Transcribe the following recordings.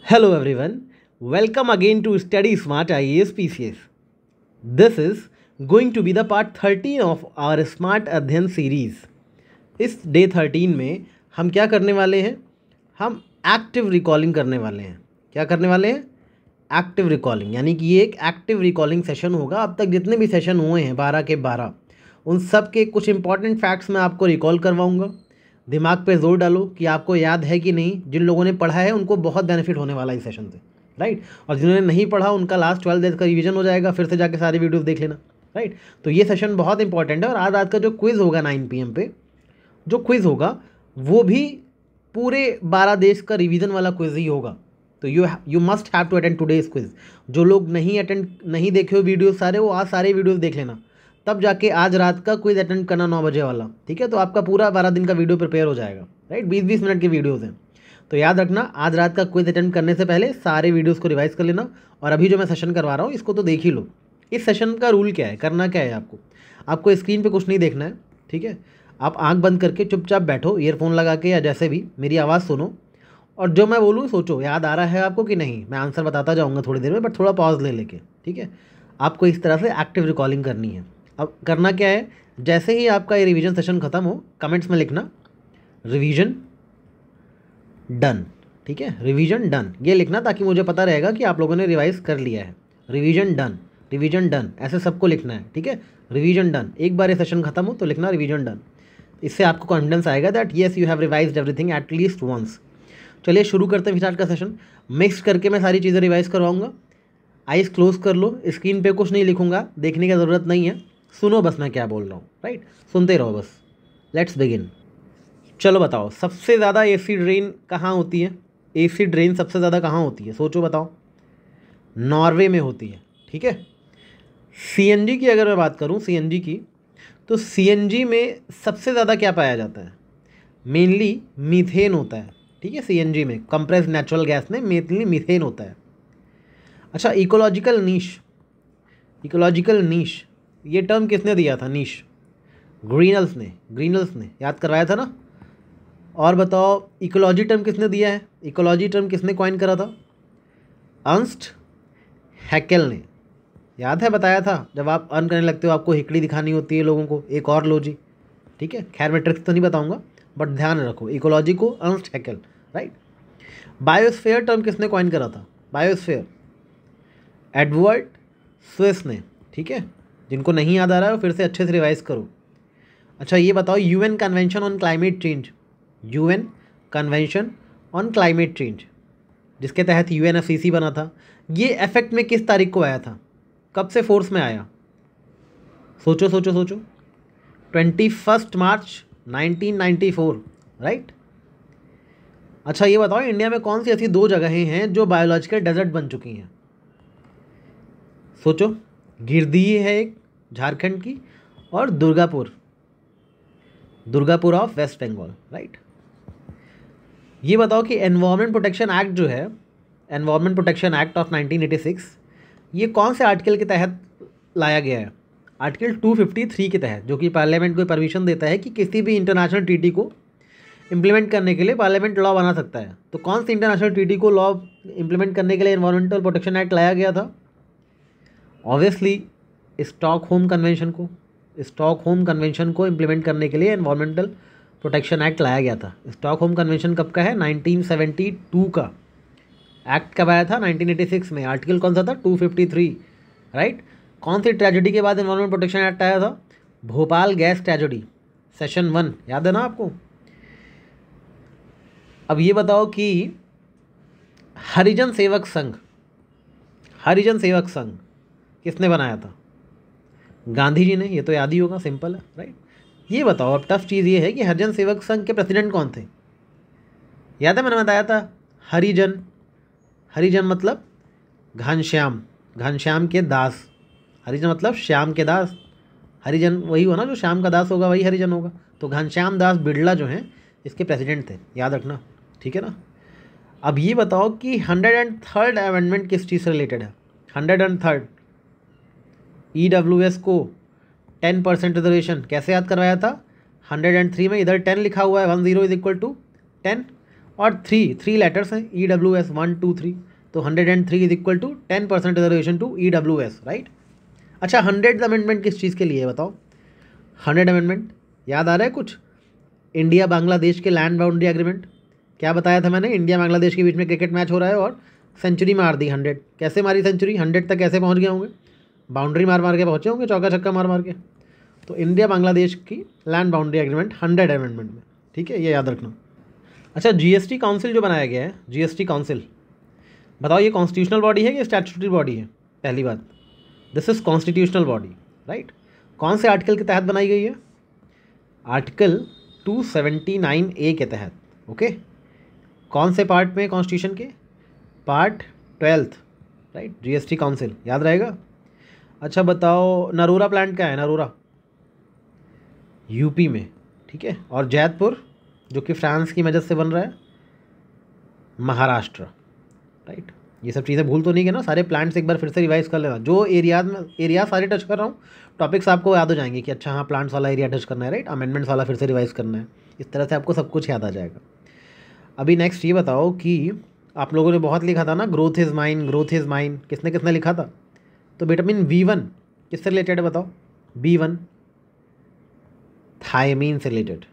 Hello everyone, welcome again to Study Smart IAS PCS. This is going to be the part 13 of our Smart अध्ययन series. इस day 13 में हम क्या करने वाले हैं? हम एक्टिव रिकॉलिंग करने वाले हैं। क्या करने वाले हैं? एक्टिव रिकॉलिंग, यानी कि ये एक एक्टिव रिकॉलिंग सेशन होगा। अब तक जितने भी सेशन हुए हैं 12 के 12, उन सब के कुछ इंपॉर्टेंट फैक्ट्स मैं आपको रिकॉल करवाऊँगा। दिमाग पे जोर डालो कि आपको याद है कि नहीं। जिन लोगों ने पढ़ा है उनको बहुत बेनिफिट होने वाला है इस सेशन से, राइट। और जिन्होंने नहीं पढ़ा उनका लास्ट 12 डेज का रिवीजन हो जाएगा, फिर से जाके सारी वीडियोस देख लेना, राइट। तो ये सेशन बहुत इंपॉर्टेंट है। और आज रात का जो क्विज़ होगा 9 PM पे, जो क्विज़ होगा वो भी पूरे 12 देश का रिवीजन वाला क्विज़ ही होगा। तो you must have to attend today's quiz. जो लोग नहीं देखे हो वीडियो सारे, वो आज सारे वीडियोज़ देख लेना, तब जाके आज रात का क्विज अटेंड करना 9 बजे वाला, ठीक है। तो आपका पूरा 12 दिन का वीडियो प्रिपेयर हो जाएगा, राइट। 20-20 मिनट के वीडियोज़ हैं। तो याद रखना, आज रात का क्विज अटेंड करने से पहले सारे वीडियोज़ को रिवाइज कर लेना। और अभी जो मैं सेशन करवा रहा हूँ इसको तो देख ही लो। इस सेशन का रूल क्या है, करना क्या है आपको स्क्रीन पर कुछ नहीं देखना है, ठीक है। आप आँख बंद करके चुपचाप बैठो, ईयरफोन लगा के या जैसे भी, मेरी आवाज़ सुनो और जो मैं बोलूँ सोचो याद आ रहा है आपको कि नहीं। मैं आंसर बताता जाऊँगा थोड़ी देर में, बट थोड़ा पॉज ले लेके, ठीक है। आपको इस तरह से एक्टिव रिकॉलिंग करनी है। अब करना क्या है, जैसे ही आपका ये रिवीजन सेशन ख़त्म हो, कमेंट्स में लिखना रिवीजन डन, ठीक है। रिवीजन डन ये लिखना, ताकि मुझे पता रहेगा कि आप लोगों ने रिवाइज कर लिया है। रिवीजन डन ऐसे सबको लिखना है, ठीक है। रिवीजन डन, एक बार ये सेशन ख़त्म हो तो लिखना रिवीजन डन। इससे आपको कॉन्फिडेंस आएगा that yes you have revised everything at least once. चलिए शुरू करते हैं फिर आज का सेशन। मिक्स करके मैं सारी चीज़ें रिवाइज करवाऊँगा। आइज़ क्लोज कर लो, स्क्रीन पे कुछ नहीं लिखूंगा, देखने की ज़रूरत नहीं है। सुनो बस मैं क्या बोल रहा हूँ, राइट। सुनते रहो बस। Let's begin. चलो बताओ, सबसे ज़्यादा एसिड रेन कहाँ होती है? एसिड रेन सबसे ज़्यादा कहाँ होती है, सोचो बताओ। नॉर्वे में होती है, ठीक है। सीएनजी की अगर मैं बात करूँ, सीएनजी की, तो सीएनजी में सबसे ज़्यादा क्या पाया जाता है? मेनली मीथेन होता है, ठीक है। सीएनजी में, कंप्रेस्ड नेचुरल गैस में मेनली मीथेन होता है। अच्छा, इकोलॉजिकल नीश ये टर्म किसने दिया था? नीश ग्रीनल्स ने याद करवाया था ना। और बताओ, इकोलॉजी टर्म किसने दिया है? इकोलॉजी टर्म किसने कॉइन करा था? अर्नस्ट हैकेल ने। याद है, बताया था। जब आप अर्न करने लगते हो आपको हिकड़ी दिखानी होती है लोगों को, एक और लो जी, ठीक है। खैर मैं ट्रिक्स तो नहीं बताऊंगा, बट ध्यान रखो इकोलॉजी को Ernst Hückel, right. Biosphere term किसने कॉइन करा था? बायोस्फीयर एडवर्ड स्विस ने, ठीक है। जिनको नहीं याद आ रहा है वो फिर से अच्छे से रिवाइज करो। अच्छा ये बताओ, UN convention on climate change, UN convention on climate change जिसके तहत यूएनएफसीसी बना था, ये इफेक्ट में किस तारीख को आया था? कब से फोर्स में आया? सोचो 21 मार्च 1994, राइट। अच्छा ये बताओ, इंडिया में कौन सी ऐसी 2 जगहें हैं जो बायोलॉजिकल डेजर्ट बन चुकी हैं? सोचो, गिरदीह है एक झारखंड की, और दुर्गापुर ऑफ वेस्ट बंगाल, राइट। ये बताओ कि एनवायरनमेंट प्रोटेक्शन एक्ट जो है, एनवायरनमेंट प्रोटेक्शन एक्ट ऑफ 1986, ये कौन से आर्टिकल के तहत लाया गया है? आर्टिकल 253 के तहत, जो कि पार्लियामेंट को परमिशन देता है कि किसी भी इंटरनेशनल ट्रीटी को इम्प्लीमेंट करने के लिए पार्लियामेंट लॉ बना सकता है। तो कौन सी इंटरनेशनल ट्रीटी को लॉ इम्प्लीमेंट करने के लिए एनवायरमेंटल प्रोटेक्शन एक्ट लाया गया था? ऑब्वियसली स्टॉकहोम कन्वेंशन को इम्प्लीमेंट करने के लिए एनवायरमेंटल प्रोटेक्शन एक्ट लाया गया था। स्टॉकहोम कन्वेंशन कब का है? 1972 का। एक्ट कब आया था? 1986 में। आर्टिकल कौन सा था? 253, राइट। कौन सी ट्रेजेडी के बाद एनवायरमेंट प्रोटेक्शन एक्ट आया था? भोपाल गैस ट्रेजेडी, सेशन 1, याद है ना आपको। अब ये बताओ कि हरिजन सेवक संघ किसने बनाया था? गांधी जी ने। ये तो याद ही होगा, सिंपल है, राइट। ये बताओ, अब टफ चीज़ ये है कि हरिजन सेवक संघ के प्रेसिडेंट कौन थे? याद है, मैंने बताया था हरिजन मतलब घनश्याम के दास। हरिजन मतलब श्याम के दास। हरिजन वही हो ना जो श्याम का दास होगा, वही हरिजन होगा। तो घनश्याम दास बिड़ला जो हैं इसके प्रेसिडेंट थे, याद रखना, ठीक है ना। अब ये बताओ कि 103rd अमेंडमेंट किस चीज़ से रिलेटेड है? 103rd EWS को 10% रिजर्वेशन कैसे याद करवाया था? 103 में इधर 10 लिखा हुआ है, 10 = 10, और थ्री लेटर्स हैं EWS 1 2 3, तो 103 is equal to 10% reservation to EWS, right. अच्छा 100th अमेंडमेंट किस चीज़ के लिए है बताओ? 100 अमेंडमेंट याद आ रहा है कुछ? इंडिया बांग्लादेश के लैंड बाउंड्री एग्रीमेंट, क्या बताया था मैंने? इंडिया बांग्लादेश के बीच में क्रिकेट मैच हो रहा है और सेंचुरी मार दी 100। कैसे मारी सेंचुरी? 100 तक कैसे पहुंच गए होंगे? बाउंड्री मार मार के पहुंचे होंगे, चौका छक्का मार मार के। तो इंडिया बांग्लादेश की लैंड बाउंड्री एग्रीमेंट 100 अमेंडमेंट में, ठीक है, ये याद रखना। अच्छा GST काउंसिल जो बनाया गया है, GST काउंसिल, बताओ ये कॉन्स्टिट्यूशनल बॉडी है कि स्टैट्यूटरी बॉडी है? पहली बात, this is constitutional body, right. कौन से आर्टिकल के तहत बनाई गई है? आर्टिकल 279A के तहत, ओके। कौन से पार्ट में कॉन्स्टिट्यूशन के? Part 12, right. GST काउंसिल याद रहेगा। अच्छा बताओ नरोरा प्लांट क्या है? नरोरा यूपी में, ठीक है। और जैतपुर जो कि फ्रांस की मदद से बन रहा है, महाराष्ट्र, राइट। ये सब चीज़ें भूल तो नहीं गए ना? सारे प्लांट्स एक बार फिर से रिवाइज कर लेना। जो एरिया सारे टच कर रहा हूँ, टॉपिक्स आपको याद हो जाएंगे कि अच्छा हाँ प्लांट्स वाला एरिया टच करना है, राइट। अमेंडमेंट्स वाला फिर से रिवाइज करना है। इस तरह से आपको सब कुछ याद आ जाएगा। अभी नेक्स्ट ये बताओ कि आप लोगों ने बहुत लिखा था ना, growth is mine, growth is mine, किसने किसने लिखा था? तो विटामिन B1 किससे रिलेटेड है बताओ? B1 थायमीन से रिलेटेड,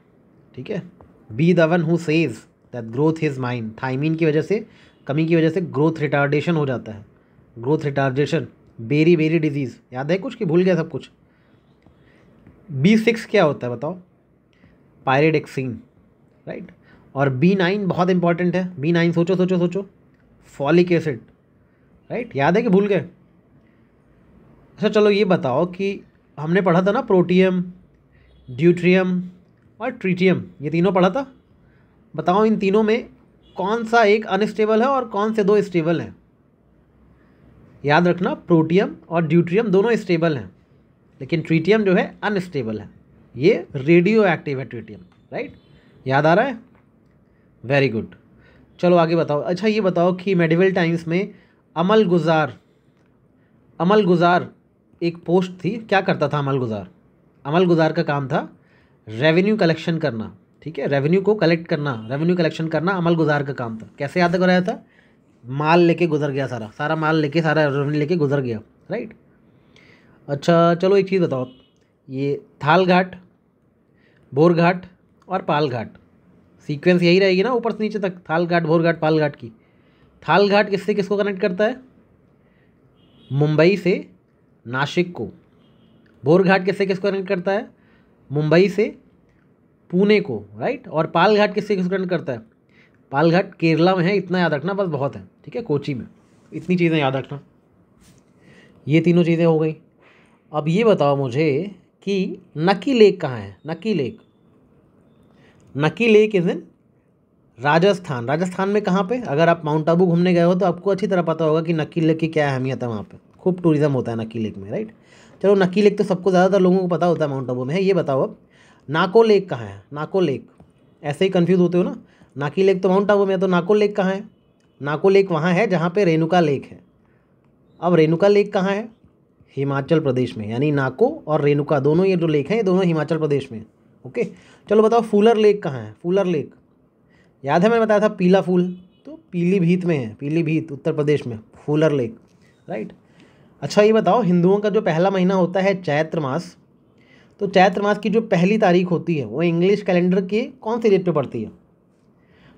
ठीक है। Be the one who says that growth is mine, thiamine की वजह से, कमी की वजह से ग्रोथ रिटार्डेशन हो जाता है। Growth retardation, beriberi disease, याद है कुछ कि भूल गया सब कुछ? B6 क्या होता है बताओ? पायरिडक्सिन, राइट। और B9 बहुत इंपॉर्टेंट है। B9 सोचो सोचो सोचो, फॉलिक एसिड, राइट। याद है कि भूल गए? अच्छा चलो ये बताओ कि हमने पढ़ा था ना प्रोटियम, ड्यूट्रियम और ट्रीटियम, ये तीनों पढ़ा था। बताओ इन तीनों में कौन सा एक अनस्टेबल है और कौन से दो स्टेबल हैं? याद रखना, प्रोटियम और ड्यूट्रियम दोनों स्टेबल हैं, लेकिन ट्रीटियम जो है अनस्टेबल है। ये रेडियो एक्टिव है ट्रीटियम, राइट। याद आ रहा है? Very good. चलो आगे बताओ। अच्छा ये बताओ कि मेडिवल टाइम्स में अमल गुजार एक पोस्ट थी, क्या करता था अमल गुजार? अमल गुजार का काम था रेवेन्यू कलेक्शन करना, ठीक है। रेवेन्यू को कलेक्ट करना, रेवेन्यू कलेक्शन करना अमल गुजार का काम था। कैसे याद कराया था? माल लेके गुजर गया, सारा माल लेके, सारा रेवेन्यू लेके गुजर गया, राइट। अच्छा चलो एक चीज़ बताओ, ये थाल घाट, बोर घाट और पाल घाट, सीक्वेंस यही रहेगी ना ऊपर से नीचे तक, थाल घाट, भोर घाट, पाल घाट की। थाल घाट किससे किसको कनेक्ट करता है? मुंबई से नासिक को। बोर घाट किससे किसको कनेक्ट करता है? मुंबई से पुणे को, राइट। और पाल घाट किससे किसको कनेक्ट करता है? पाल घाट केरला में है, इतना याद रखना बस, बहुत है, ठीक है, कोची में। इतनी चीज़ें याद रखना। ये तीनों चीज़ें हो गई। अब ये बताओ मुझे कि नक्की लेक कहाँ है? नक्की लेक, नक्की lake is in Rajasthan. Rajasthan में कहाँ पे? अगर आप माउंट आबू घूमने गए हो तो आपको अच्छी तरह पता होगा कि नक्की लेक की क्या अहमियत है। वहाँ पे खूब टूरिज्म होता है नक्की लेक में, राइट। चलो नक्की लेक तो सबको, ज़्यादातर लोगों को पता होता है माउंट आबू में है। ये बताओ अब नाको लेक कहाँ है? नाको लेक, ऐसे ही कन्फ्यूज़ होते हो ना, नाकी लेक तो माउंट आबू में है, तो नाको लेक कहाँ है? नाको लेक वहाँ है जहाँ पे रेणुका लेक है। अब रेणुका लेक कहाँ है? हिमाचल प्रदेश में, यानी नाको और रेणुका दोनों ये जो लेक हैं ये दोनों हिमाचल प्रदेश में, ओके। चलो बताओ फूलर लेक कहाँ है? फूलर लेक, याद है मैंने बताया था पीला फूल, तो पीलीभीत में है, पीलीभीत उत्तर प्रदेश में फूलर लेक, राइट। अच्छा ये बताओ हिंदुओं का जो पहला महीना होता है चैत्र मास, तो चैत्र मास की जो पहली तारीख होती है वो इंग्लिश कैलेंडर के कौन से डेट पे पड़ती है?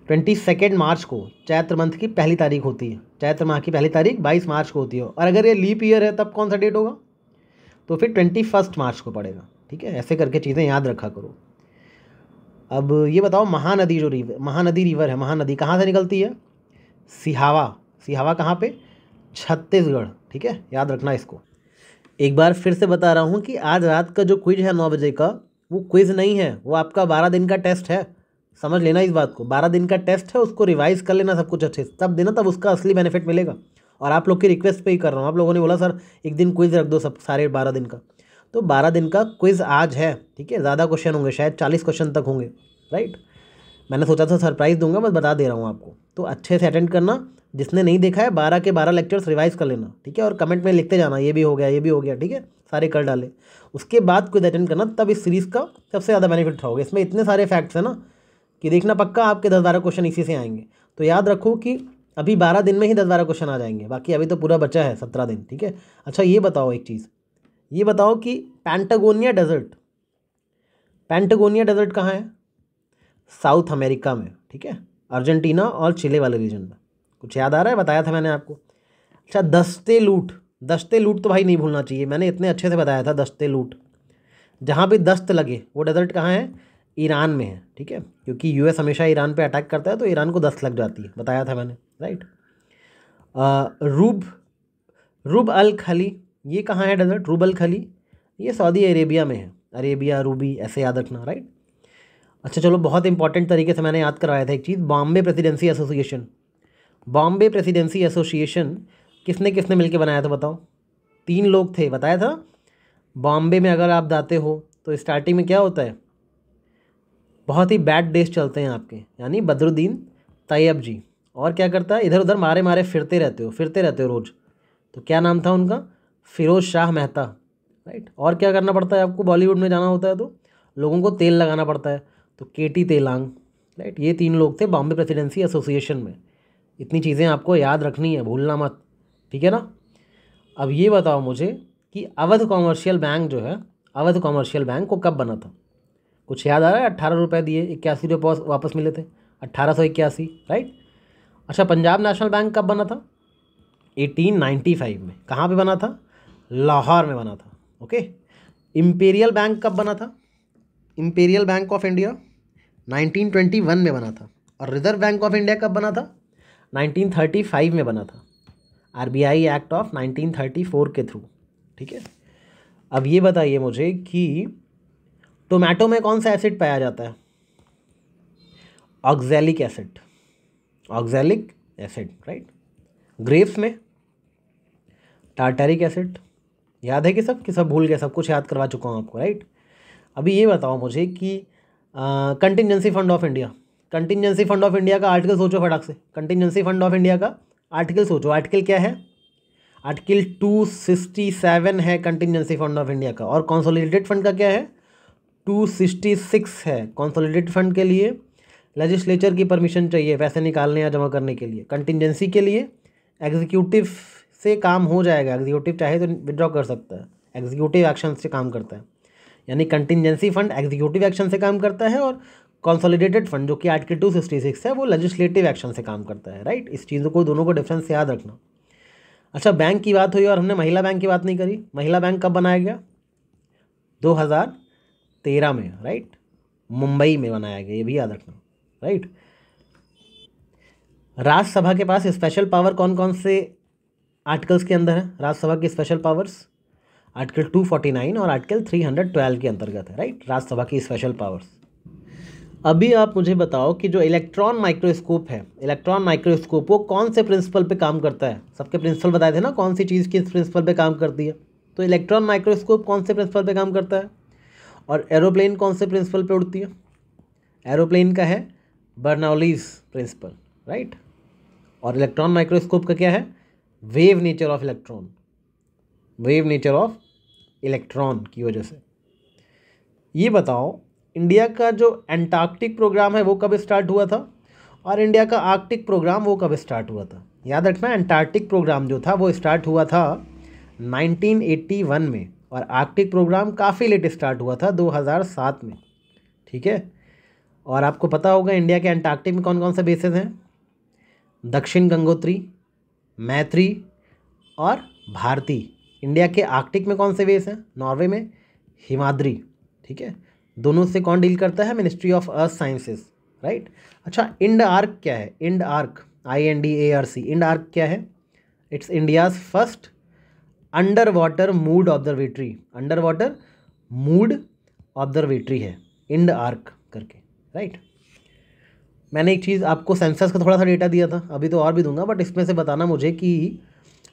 22 मार्च को चैत्र मंथ की पहली तारीख होती है। चैत्र माह की पहली तारीख 22 मार्च को होती है। और अगर ये लीप ईयर है तब कौन सा डेट होगा? तो फिर 21 मार्च को पड़ेगा, ठीक है। ऐसे करके चीज़ें याद रखा करो। अब ये बताओ महानदी जो महानदी रिवर है, महानदी कहाँ से निकलती है? सिहावा। सिहावा कहाँ पे? छत्तीसगढ़, ठीक है, याद रखना इसको। एक बार फिर से बता रहा हूँ कि आज रात का जो क्विज है 9 बजे का, वो क्विज नहीं है, वो आपका 12 दिन का टेस्ट है। समझ लेना इस बात को, 12 दिन का टेस्ट है, उसको रिवाइज कर लेना सब कुछ अच्छे से, तब देना, तब उसका असली बेनिफिट मिलेगा। और आप लोग की रिक्वेस्ट पे ही कर रहा हूँ। आप लोगों ने बोला सर एक दिन क्विज रख दो सब सारे 12 दिन का, तो 12 दिन का क्विज आज है, ठीक है। ज़्यादा क्वेश्चन होंगे, शायद 40 क्वेश्चन तक होंगे, राइट। मैंने सोचा था सरप्राइज़ दूंगा, बस बता दे रहा हूँ आपको। तो अच्छे से अटेंड करना। जिसने नहीं देखा है 12 के 12 लेक्चर्स रिवाइज कर लेना, ठीक है। और कमेंट में लिखते जाना ये भी हो गया, ये भी हो गया, ठीक है, सारे कर डाले। उसके बाद क्विज अटेंड करना, तब इस सीरीज़ का सबसे ज़्यादा बेनिफिट उठाओगे। इसमें इतने सारे फैक्ट्स हैं ना कि देखना पक्का आपके 10-12 क्वेश्चन इसी से आएंगे। तो याद रखो कि अभी 12 दिन में ही 10-12 क्वेश्चन आ जाएंगे, बाकी अभी तो पूरा बचा है 17 दिन, ठीक है। अच्छा ये बताओ एक चीज़, ये बताओ कि पैंटागोनिया डेजर्ट कहाँ है? साउथ अमेरिका में, ठीक है, अर्जेंटीना और चिले वाले रीजन में। कुछ याद आ रहा है? बताया था मैंने आपको। अच्छा दस्ते लूट तो भाई नहीं भूलना चाहिए, मैंने इतने अच्छे से बताया था। दस्ते लूट, जहाँ भी दस्त लगे वो डेजर्ट कहाँ है? ईरान में है, ठीक है, क्योंकि यूएस हमेशा ईरान पे अटैक करता है तो ईरान को दस्त लग जाती है, बताया था मैंने, राइट। रूब रूब अल खली, ये कहाँ है डेजर्ट? रूब अल खली, ये सऊदी अरेबिया में है। अरेबिया, रूबी, ऐसे याद रखना, राइट। अच्छा चलो, बहुत इंपॉर्टेंट तरीके से मैंने याद करवाया था एक चीज़, बॉम्बे प्रेसिडेंसी एसोसिएशन किसने किसने मिलकर बनाया था बताओ? 3 लोग थे, बताया था। बॉम्बे में अगर आप जाते हो तो स्टार्टिंग में क्या होता है? बहुत ही बैड डेज चलते हैं आपके, यानी बदरुद्दीन तैयब जी। और क्या करता है? इधर उधर मारे मारे फिरते रहते हो रोज़। तो क्या नाम था उनका? फिरोज़ शाह मेहता, राइट। और क्या करना पड़ता है आपको? बॉलीवुड में जाना होता है तो लोगों को तेल लगाना पड़ता है, तो केटी तेलांग, राइट। ये 3 लोग थे बॉम्बे प्रेसिडेंसी एसोसिएशन में। इतनी चीज़ें आपको याद रखनी है, भूलना मत, ठीक है ना। अब ये बताओ मुझे कि अवध कॉमर्शियल बैंक जो है, अवध कॉमर्शियल बैंक को कब बना था? कुछ याद आ रहा है? 18 रुपये दिए 81 रुपये वापस मिले थे, 1881, राइट। अच्छा, पंजाब नेशनल बैंक कब बना था? 1895 में। कहाँ पे बना था? लाहौर में बना था, ओके। इम्पेरियल बैंक कब बना था? इम्पेरियल बैंक ऑफ इंडिया 1921 में बना था। और रिजर्व बैंक ऑफ इंडिया कब बना था? 1935 में बना था, आरबीआई एक्ट ऑफ 1934 के थ्रू, ठीक है। अब ये बताइए मुझे कि टोमेटो में कौन सा एसिड पाया जाता है? Oxalic acid, right. ग्रेप्स में टार्टारिक एसिड। याद है कि सब भूल गए? सब कुछ याद करवा चुका हूँ आपको, राइट। अभी ये बताओ मुझे कि कंटिजेंसी फंड ऑफ इंडिया का आर्टिकल सोचो फटाक से। कंटिजेंसी फंड ऑफ इंडिया का आर्टिकल सोचो। आर्टिकल क्या है? आर्टिकल 267 है कंटिजेंसी फंड ऑफ इंडिया का। और कंसोलिडेटेड फंड का क्या है? 266 है। कंसोलिडेटेड फंड के लिए लेजिस्लेचर की परमिशन चाहिए पैसे निकालने या जमा करने के लिए। कंटिजेंसी के लिए एग्जीक्यूटिव से काम हो जाएगा, एग्जीक्यूटिव चाहे तो विड्रॉ कर सकता है, एग्जीक्यूटिव एक्शन से काम करता है। यानी कंटिजेंसी फंड एग्जीक्यूटिव एक्शन से काम करता है और कंसोलिडेटेड फंड जो कि आर्टिकल 266 है वो लेजिस्लेटिव एक्शन से काम करता है, राइट। इस चीज़ों को, दोनों को डिफरेंस याद रखना। अच्छा, बैंक की बात हुई और हमने महिला बैंक की बात नहीं करी। महिला बैंक कब बनाया गया? 2013 में, राइट। मुंबई में बनाया गया, ये भी याद रखना, राइट। राज्यसभा के पास स्पेशल पावर कौन कौन से आर्टिकल्स के अंदर है? राज्यसभा की स्पेशल पावर्स आर्टिकल 249 और आर्टिकल 312 के अंतर्गत है, राइट। राज्यसभा की स्पेशल पावर्स। अभी आप मुझे बताओ कि जो इलेक्ट्रॉन माइक्रोस्कोप है, वो कौन से प्रिंसिपल पे काम करता है? सबके प्रिंसिपल बताए थे ना, कौन सी चीज़ किस प्रिंसिपल पे काम करती है। तो इलेक्ट्रॉन माइक्रोस्कोप कौन से प्रिंसिपल पे काम करता है? और एरोप्लेन कौन से प्रिंसिपल पे उड़ती है? एरोप्लेन का है बर्नौलीज प्रिंसिपल, राइट। और इलेक्ट्रॉन माइक्रोस्कोप का क्या है? वेव नेचर ऑफ इलेक्ट्रॉन की वजह से। ये बताओ, इंडिया का जो एंटार्क्टिक प्रोग्राम है वो कब स्टार्ट हुआ था? और इंडिया का आर्कटिक प्रोग्राम वो कब स्टार्ट हुआ था? याद रखना, एंटार्क्टिक प्रोग्राम जो था वो स्टार्ट हुआ था 1981 में, और आर्कटिक प्रोग्राम काफ़ी लेट स्टार्ट हुआ था 2007 में, ठीक है। और आपको पता होगा इंडिया के एंटार्क्टिक में कौन कौन से बेसेस हैं? दक्षिण गंगोत्री, मैत्री और भारती। इंडिया के आर्कटिक में कौन से बेस हैं? नॉर्वे में हिमाद्री, ठीक है। दोनों से कौन डील करता है? Ministry of earth sciences, right. अच्छा, इंड आर्क क्या है? इंड आर्क, INDARC, इंड आर्क क्या है? It's India's first underwater moored observatory है, इंड आर्क करके, राइट। मैंने एक चीज़ आपको सेंसस का थोड़ा सा डेटा दिया था, अभी तो और भी दूंगा, बट इसमें से बताना मुझे कि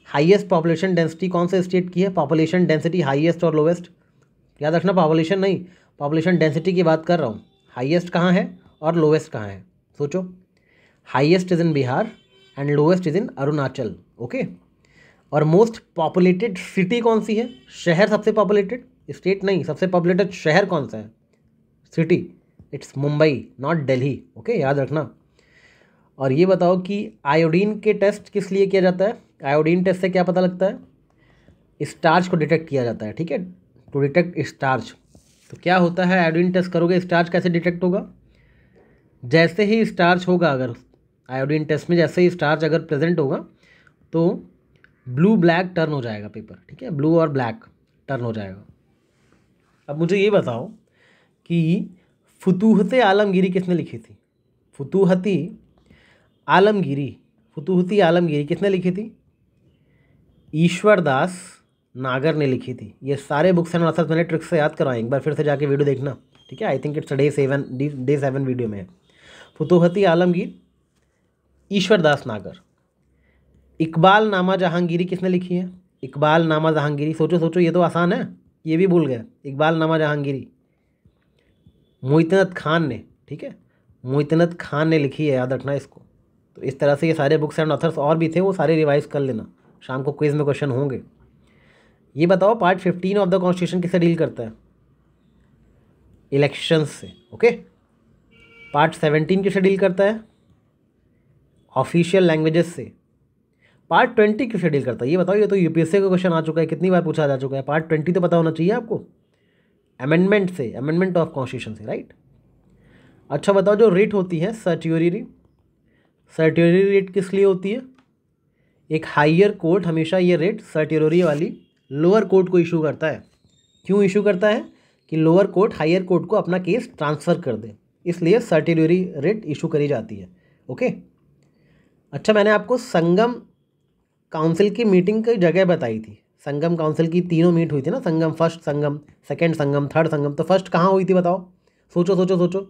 हाईएस्ट पॉपुलेशन डेंसिटी कौन से स्टेट की है? पॉपुलेशन डेंसिटी हाईएस्ट और लोवेस्ट, याद रखना, पॉपुलेशन नहीं, पॉपुलेशन डेंसिटी की बात कर रहा हूँ। हाईएस्ट कहाँ है और लोवेस्ट कहाँ है? सोचो। Highest is in Bihar and lowest is in Arunachal, okay. और मोस्ट पॉपुलेटेड सिटी कौन सी है? शहर सबसे पॉपुलेटेड, स्टेट नहीं, सबसे पॉपुलेटेड शहर कौन सा है? City, it's Mumbai not Delhi, okay, याद रखना। और ये बताओ कि आयोडीन के टेस्ट किस लिए किया जाता है? आयोडीन टेस्ट से क्या पता लगता है? स्टार्च को डिटेक्ट किया जाता है, ठीक है, टू डिटेक्ट स्टार्च। तो क्या होता है, आयोडीन टेस्ट करोगे, स्टार्च कैसे डिटेक्ट होगा? जैसे ही स्टार्च होगा, अगर आयोडीन टेस्ट में जैसे ही स्टार्च अगर प्रेजेंट होगा तो ब्लू ब्लैक टर्न हो जाएगा पेपर, ठीक है, ब्लू और ब्लैक टर्न हो जाएगा। अब मुझे ये बताओ कि फुतूहते आलमगीरी किसने लिखी थी? फुतूहती आलमगीरी, फुतूहती आलमगीरी किसने लिखी थी? ईश्वर दास नागर ने लिखी थी। ये सारे बुक्स एंड ऑथर्स मैंने ट्रिक्स से याद करवाए, एक बार फिर से जाके वीडियो देखना, ठीक है। I think it's day 7 video में है। फुतूहती आलमगीर, ईश्वर दास नागर। इकबाल नामा जहांगीरी किसने लिखी है? इकबाल नामा जहांगीरी, सोचो सोचो, ये तो आसान है, ये भी भूल गए। इकबाल नामा जहांगीरी मोइतनत खान ने, ठीक है, मोइतनत खान ने लिखी है, याद रखना इसको। तो इस तरह से ये सारे बुक्स एंड ऑथर्स और भी थे, वो सारे रिवाइज कर लेना, शाम को क्विज में क्वेश्चन होंगे। ये बताओ पार्ट 15 ऑफ द कॉन्स्टिट्यूशन किससे डील करता है? इलेक्शंस से, ओके। पार्ट 17 किससे डील करता है? ऑफिशियल लैंग्वेजेस से। पार्ट 20 किससे डील करता है? ये बताओ, ये तो यूपीएससी का क्वेश्चन आ चुका है, कितनी बार पूछा जा चुका है। पार्ट 20 तो पता होना चाहिए आपको। अमेंडमेंट से, अमेंडमेंट ऑफ कॉन्स्टिट्यूशन से, राइट। अच्छा बताओ, जो रिट होती है सर्ट्यूरी, सर्ट्यूरी रिट किस लिए होती है? एक हायर कोर्ट हमेशा ये रिट सर्ट्यूरी वाली लोअर कोर्ट को इशू करता है। क्यों इशू करता है? कि लोअर कोर्ट हायर कोर्ट को अपना केस ट्रांसफ़र कर दे, इसलिए सर्ट्यूरी रिट इशू करी जाती है, ओके। अच्छा, मैंने आपको संगम काउंसिल की मीटिंग की जगह बताई थी। संगम काउंसिल की तीनों मीट हुई थी ना, संगम, फर्स्ट संगम, सेकंड संगम, थर्ड संगम। तो फर्स्ट कहाँ हुई थी बताओ? सोचो सोचो सोचो,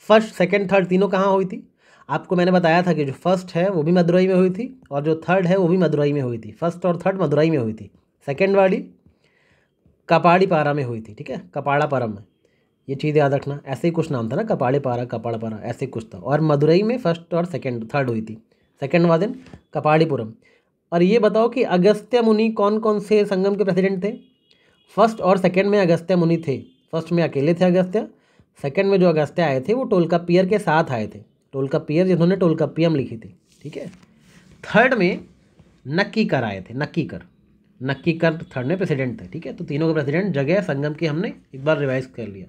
फर्स्ट सेकंड थर्ड तीनों कहाँ हुई थी? आपको मैंने बताया था कि जो फर्स्ट है वो भी मदुरई में हुई थी, और जो थर्ड है वो भी मदुरई में हुई थी। फर्स्ट और थर्ड मदुरई में हुई थी, सेकेंड वाली कपाड़ीपारा में हुई थी, ठीक है, कपाड़ापारम में। ये चीज़ याद रखना, ऐसे ही कुछ नाम था ना, कपाड़ीपारा, कपाड़ापारा, ऐसे कुछ था। और मदुरई में फर्स्ट और सेकंड थर्ड हुई थी, सेकंड वाले दिन कपाड़ीपुरम। और ये बताओ कि अगस्त्य मुनि कौन कौन से संगम के प्रेसिडेंट थे? फर्स्ट और सेकंड में अगस्त्य मुनि थे। फर्स्ट में अकेले थे अगस्त्य, सेकंड में जो अगस्त्य आए थे वो टोलकाप्पियर के साथ आए थे, टोलकाप्पियर जिन्होंने टोलकाप्पियम लिखी थी, ठीक है। थर्ड में नक्कीकर आए थे, नक्कीकर, नक्कीकर थर्ड में प्रेसिडेंट थे, ठीक है। तो तीनों के प्रेसिडेंट जगह संगम की हमने एक बार रिवाइज कर लिया।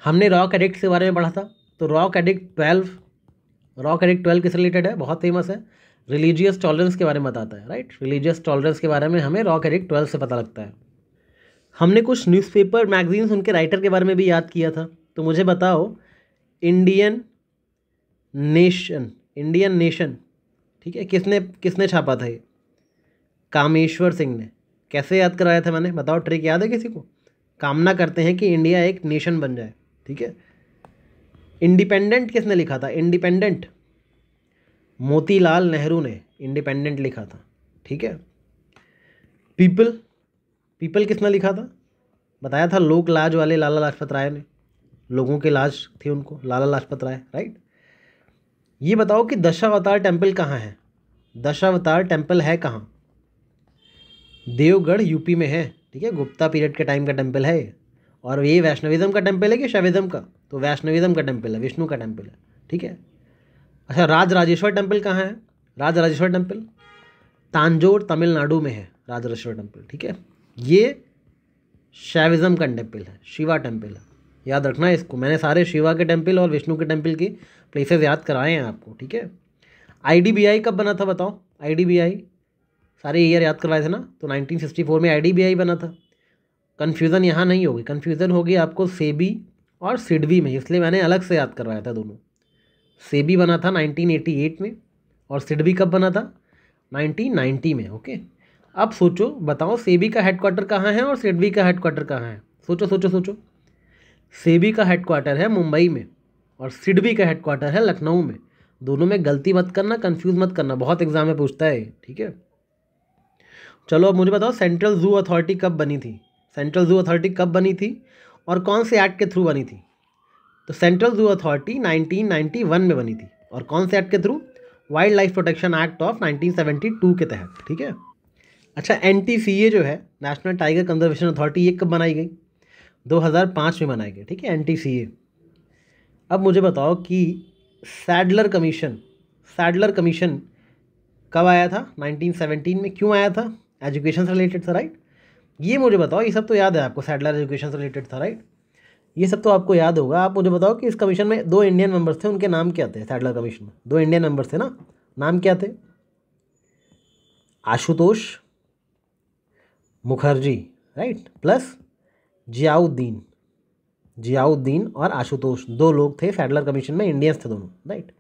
हमने रॉक एडिक्ट के बारे में पढ़ा था, तो रॉक एडिक्ट 12 किस रिलेटेड है? बहुत फेमस है, रिलीजियस टॉलरेंस के बारे में बताता है, राइट। रिलीजियस टॉलरेंस के बारे में हमें रॉक एडिक्ट 12 से पता लगता है। हमने कुछ न्यूज़पेपर मैगजीन्स उनके राइटर के बारे में भी याद किया था। तो मुझे बताओ, इंडियन नेशन, ठीक है, किसने किसने छापा था ये? कामेश्वर सिंह ने। कैसे याद कराया था मैंने, बताओ, ट्रिक याद है किसी को? कामना करते हैं कि इंडिया एक नेशन बन जाए, ठीक है। इंडिपेंडेंट किसने लिखा था? इंडिपेंडेंट मोतीलाल नेहरू ने इंडिपेंडेंट लिखा था, ठीक है। पीपल किसने लिखा था? बताया था, लोक लाज वाले लाला लाजपत राय ने, लोगों के लाज थी उनको, लाला लाजपत राय, राइट। ये बताओ कि दशावतार टेम्पल कहाँ है? दशावतार टेम्पल है कहाँ? देवगढ़ यूपी में है, ठीक है, गुप्ता पीरियड के टाइम का टेम्पल है ये। और ये वैष्णविज्म का टेम्पल है कि शैविज्म का? तो वैष्णविज्म का टेम्पल है, विष्णु का टेम्पल है, ठीक है। अच्छा, राजराजेश्वर टेम्पल कहाँ है? राजराजेश्वर टेम्पल तांजोर तमिलनाडु में है, राजराजेश्वर टेम्पल, ठीक है। ये शैविज्म का टेम्पल है, शिवा टेम्पल है, याद रखना है इसको। मैंने सारे शिवा के टेम्पल और विष्णु के टेम्पल की प्लेसेस याद कराए हैं आपको, ठीक है। आईडीबीआई कब बना था बताओ? आईडीबीआई सारे ईयर याद करवाए थे ना, तो 1964 में आईडीबीआई बना था। कन्फ्यूज़न यहाँ नहीं होगी, कन्फ्यूज़न होगी आपको सेबी और सिडबी में, इसलिए मैंने अलग से याद करवाया था दोनों। सेबी बना था 1988 में, और सिडबी कब बना था? 1990 में, ओके। अब सोचो, बताओ, सेबी का हेडक्वार्टर कहाँ है और सिडबी का हेडक्वार्टर कहाँ है? सोचो सोचो सोचो। सेबी का हेडक्वार्टर है मुंबई में, और सिडबी का हेडक्वार्टर है लखनऊ में। दोनों में गलती मत करना, कंफ्यूज मत करना, बहुत एग्जाम में पूछता है, ठीक है। चलो अब मुझे बताओ, सेंट्रल जू अथॉरिटी कब बनी थी? सेंट्रल जू अथॉरिटी कब बनी थी और कौन से एक्ट के थ्रू बनी थी? तो सेंट्रल जू अथॉरिटी 1991 में बनी थी, और कौन से एक्ट के through? Wild life protection act of 1972 के तहत, ठीक है। अच्छा, एनटीसीए जो है, नेशनल टाइगर कंजर्वेशन अथॉरिटी, ये कब बनाई गई? 2005 में बनाई गई, ठीक है, एनटीसीए। अब मुझे बताओ कि सैडलर कमीशन कब आया था? 1917 में। क्यों आया था? एजुकेशन से रिलेटेड था, राइट? ये मुझे बताओ, ये सब तो याद है आपको, सैडलर एजुकेशन से रिलेटेड था, राइट? ये सब तो आपको याद होगा। आप मुझे बताओ कि इस कमीशन में 2 इंडियन मेंबर्स थे, उनके नाम क्या थे? सैडलर कमीशन में 2 इंडियन मेंबर्स थे ना, नाम क्या थे? आशुतोष मुखर्जी, राइट, प्लस जियाउद्दीन और आशुतोष, 2 लोग थे सैडलर कमीशन में, इंडियंस थे दोनों, राइट?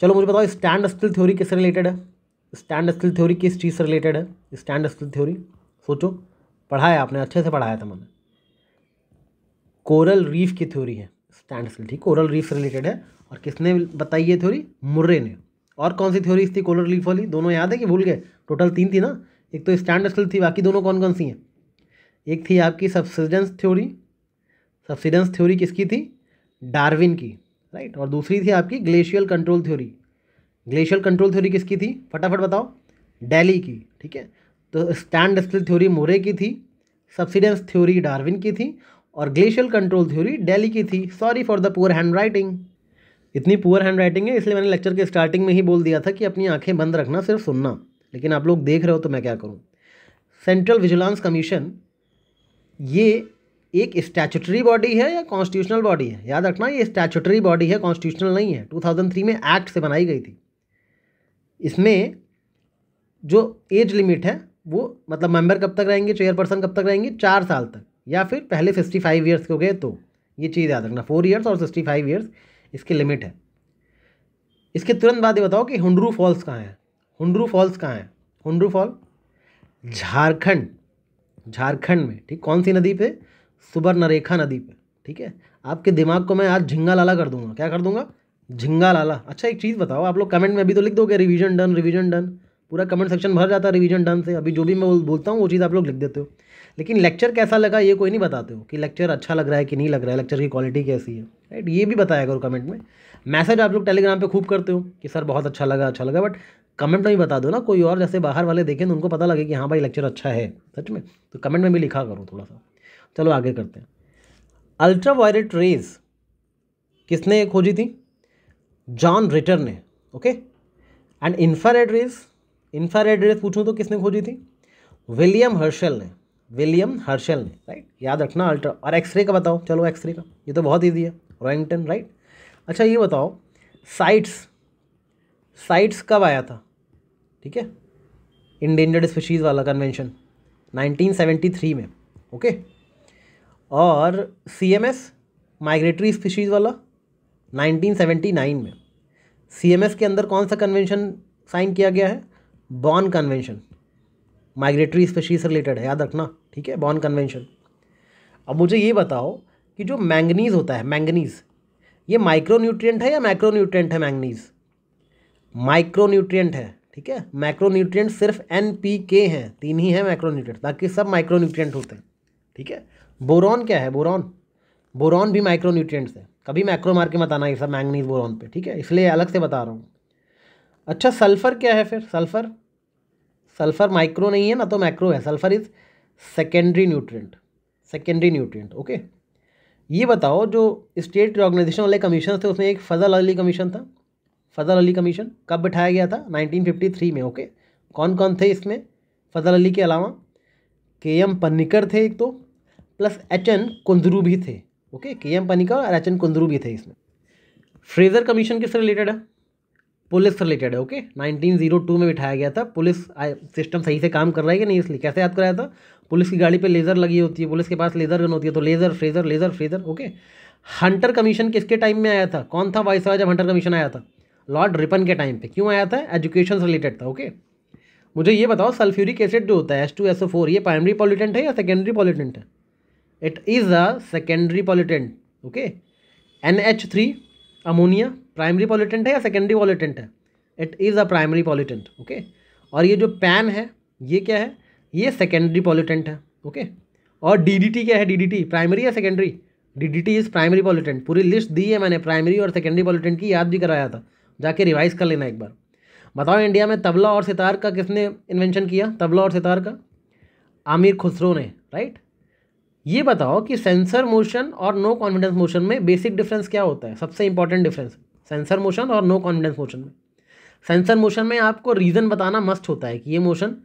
चलो मुझे बताओ स्टैंड स्टिल थ्योरी किससे रिलेटेड है? स्टैंड स्टिल थ्योरी किस चीज़ से रिलेटेड है? स्टैंड स्टिल थ्योरी सोचो, पढ़ा है आपने, अच्छे से पढ़ाया था मैंने। कोरल रीफ की थ्योरी है स्टैंड स्टिल, ठीक, कोरल रीफ से रिलेटेड है। और किसने बताई ये थ्योरी? मुर्रे ने। और कौन सी थ्योरीज थी कोरल रीफ वाली? दोनों याद है कि भूल गए? टोटल 3 थी ना, एक तो स्टैंड स्टिल थी, बाकी दोनों कौन कौन सी हैं? एक थी आपकी सब्सिडेंस थ्योरी किसकी थी? डार्विन की, राइट? और दूसरी थी आपकी ग्लेशियल कंट्रोल थ्योरी किसकी थी? फटाफट बताओ। दिल्ली की, ठीक है? तो स्टैंड स्टिल थ्योरी मुर्रे की थी, सब्सिडेंस थ्योरी डार्विन की थी, और ग्लेशियल कंट्रोल थ्योरी दिल्ली की थी। Sorry for the poor hand writing. इतनी पुअर हैंड राइटिंग है, इसलिए मैंने लेक्चर के स्टार्टिंग में ही बोल दिया था कि अपनी आंखें बंद रखना, सिर्फ सुनना। लेकिन आप लोग देख रहे हो तो मैं क्या करूँ। सेंट्रल विजिलेंस कमीशन ये एक स्टैच्यूटरी बॉडी है या कॉन्स्टिट्यूशनल बॉडी है? याद रखना, ये स्टैच्यूटरी बॉडी है, कॉन्स्टिट्यूशनल नहीं है। 2003 में एक्ट से बनाई गई थी। इसमें जो एज लिमिट है वो, मतलब मेंबर कब तक रहेंगे, चेयरपर्सन कब तक रहेंगे? 4 साल तक, या फिर पहले 65 ईयर्स के हो गए तो। ये चीज़ याद रखना, 4 ईयर्स और 65 ईयर्स इसकी लिमिट है। इसके तुरंत बाद ये बताओ कि हुंड्रू फॉल्स कहाँ है? हुंड्रू फॉल झारखंड में, ठीक। कौन सी नदी पे? सुबर्णरेखा नदी पे, ठीक है? आपके दिमाग को मैं आज झिंगा लाला कर दूंगा। क्या कर दूंगा? झिंगा लाला। अच्छा एक चीज़ बताओ, आप लोग कमेंट में अभी तो लिख दोगे रिवीजन डन, पूरा कमेंट सेक्शन भर जाता है रिवीजन डन से। अभी जो भी मैं बोलता हूँ वो चीज़ आप लोग लिख देते हो, लेकिन लेक्चर कैसा लगा ये कोई नहीं बताते हो, कि लेक्चर अच्छा लग रहा है कि नहीं लग रहा है, लेक्चर की क्वालिटी कैसी है, राइट? ये भी बताया करो कमेंट में। मैसेज आप लोग टेलीग्राम पे खूब करते हो कि सर बहुत अच्छा लगा, बट कमेंट में भी बता दो ना, कोई और जैसे बाहर वाले देखें तो उनको पता लगे कि हाँ भाई लेक्चर अच्छा है सच में, तो कमेंट में भी लिखा करो थोड़ा सा। चलो आगे करते हैं। अल्ट्रा वायलेट रेज किसने खोजी थी? जॉन रिटर ने, ओके। एंड इंफ्रारेड रेज पूछूं तो किसने खोजी थी? विलियम हर्शल ने, राइट? याद रखना अल्ट्रा। और एक्सरे का बताओ, चलो एक्सरे का, ये तो बहुत ईजी है, रॉइंगटन, राइट? अच्छा ये बताओ साइट्स कब आया था? ठीक है, इंडेंजर्ड स्पीशीज़ वाला कन्वेंशन 1973 में, ओके। और CMS माइग्रेटरी स्पीशीज़ वाला 1979 में। CMS के अंदर कौन सा कन्वेंशन साइन किया गया है? बॉन कन्वेंशन, माइग्रेटरी स्पीशीज से रिलेटेड है, याद रखना, ठीक है? बॉन कन्वेंशन। अब मुझे ये बताओ कि जो मैंगनीज़ होता है, मैंगनीज़ ये माइक्रोन्यूट्रिएंट है या मैक्रोन्यूट्रिएंट है? मैंगनीज़ माइक्रोन्यूट्रिएंट है, ठीक है? मैक्रोन्यूट्रिएंट सिर्फ NPK हैं, 3 ही हैं मैक्रोन्यूट्रिएंट, बाकी सब माइक्रोन्यूट्रिएंट होते हैं, ठीक है? बोरॉन क्या है? बोरॉन भी माइक्रोन्यूट्रिएंट्स है। कभी मैक्रो मार के मत आना ये सब मैंगनीज बोरॉन पे, ठीक है? इसलिए अलग से बता रहा हूँ। अच्छा सल्फ़र क्या है फिर? सल्फ़र माइक्रो नहीं है ना, तो मैक्रो है। Sulphur is secondary nutrient, okay. ये बताओ जो स्टेट रिकॉग्निशन वाले कमीशन थे उसमें एक फजल अली कमीशन था। फजल अली कमीशन कब बिठाया गया था? 1953 में, ओके। कौन कौन थे इसमें फजल अली के अलावा? KM पन्निकर थे एक तो, प्लस HN कुंदरू भी थे, ओके। KM पन्निकर और HN कुंदरू भी थे इसमें। फ्रेजर कमीशन किससे रिलेटेड है? पुलिस से रिलेटेड है, ओके। 1902 में बिठाया गया था। पुलिस सिस्टम सही से काम कर रहा है कि नहीं, इसलिए। कैसे याद कराया था? पुलिस की गाड़ी पे लेज़र लगी होती है, पुलिस के पास लेज़र गन होती है, तो laser Fraser, okay. Hunter commission किसके टाइम में आया था? कौन था वाइसरॉय जब हंटर कमीशन आया था? लॉर्ड रिपन के टाइम पे। क्यों आया था? एजुकेशन से रिलेटेड था, ओके। मुझे ये बताओ सल्फ्यूरिक एसिड जो होता है H2SO4, ये प्राइमरी पॉल्यूटेंट है या सेकेंडरी पॉल्यूटेंट है? It is a secondary pollutant, okay. NH3 ammonia primary pollutant है या सेकेंडरी पॉल्यूटेंट है? It is a primary pollutant, okay. और ये जो पैन है ये क्या है? ये सेकेंडरी पॉल्यूटेंट है, ओके। और DDT क्या है? DDT प्राइमरी या secondary? DDT is primary pollutant. पूरी लिस्ट दी है मैंने प्राइमरी और सेकेंडरी पॉल्यूटेंट की, याद भी कराया था, जाके रिवाइज कर लेना एक बार। बताओ इंडिया में तबला और सितार का किसने इन्वेंशन किया? तबला और सितार का आमिर खुसरो ने, राइट? ये बताओ कि सेंसर मोशन और नो कॉन्फिडेंस मोशन में बेसिक डिफरेंस क्या होता है, सबसे इंपॉर्टेंट डिफरेंस सेंसर मोशन और नो कॉन्फिडेंस मोशन में। सेंसर मोशन में आपको रीज़न बताना मस्ट होता है कि ये मोशन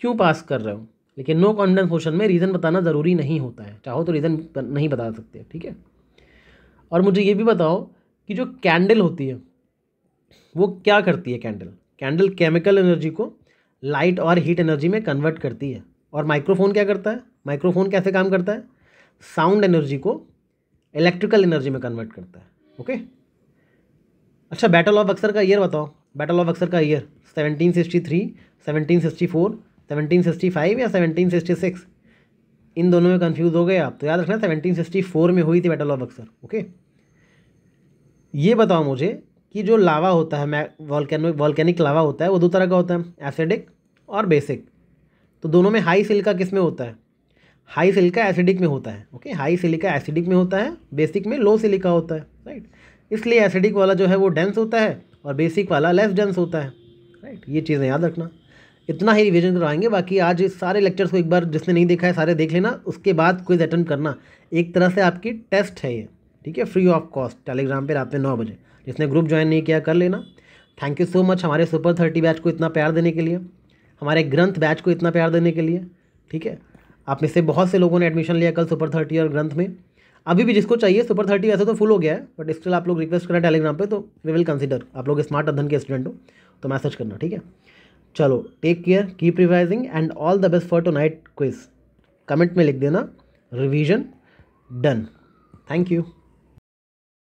क्यों पास कर रहे हो, लेकिन नो कॉन्फिडेंस मोशन में रीज़न बताना ज़रूरी नहीं होता है, चाहो तो रीज़न नहीं बता सकते, ठीक है। और मुझे ये भी बताओ कि जो कैंडल होती है वो क्या करती है। कैंडल केमिकल एनर्जी को लाइट और हीट एनर्जी में कन्वर्ट करती है। और माइक्रोफोन क्या करता है, माइक्रोफोन कैसे काम करता है, साउंड एनर्जी को इलेक्ट्रिकल एनर्जी में कन्वर्ट करता है। ओके, अच्छा बैटल ऑफ बक्सर का ईयर बताओ। बैटल ऑफ बक्सर का ईयर 1763, 1764, 1765 या 1766। इन दोनों में कंफ्यूज हो गए आप तो याद रखना 1764 में हुई थी बैटल ऑफ बक्सर। ओके, ये बताओ मुझे कि जो लावा होता है, वॉल्केनिक लावा होता है, वो दो तरह का होता है, एसिडिक और बेसिक। तो दोनों में हाई सिलिका किस में होता है, हाई सिलिका एसिडिक में होता है। ओके, हाई सिलिका एसिडिक में होता है, बेसिक में लो सिलिका होता है, राइट। इसलिए एसिडिक वाला जो है वो डेंस होता है और बेसिक वाला लेस डेंस होता है, राइट। ये चीज़ें याद रखना। इतना ही रिवीजन करवाएंगे, बाकी आज इस सारे लेक्चर्स को एक बार जिसने नहीं देखा है सारे देख लेना, उसके बाद क्विज अटेंड करना। एक तरह से आपकी टेस्ट है ये, ठीक है, फ्री ऑफ कॉस्ट, टेलीग्राम पे रात में 9 बजे। जिसने ग्रुप ज्वाइन नहीं किया कर लेना। थैंक यू सो मच हमारे सुपर 30 बैच को इतना प्यार देने के लिए, हमारे ग्रंथ बैच को इतना प्यार देने के लिए, ठीक है। आप में से बहुत से लोगों ने एडमिशन लिया कल सुपर 30 और ग्रंथ में। अभी भी जिसको चाहिए, सुपर 30 वैसे तो फुल हो गया है, बट स्टिल आप लोग रिक्वेस्ट करें टेलीग्राम पे तो वी विल कंसिडर। आप लोग स्मार्ट अध्ययन के स्टूडेंट हो तो मैसेज करना, ठीक है। चलो, take care, keep revising and all the best for tonight quiz. Comment में लिख देना रिवीजन डन। Thank you.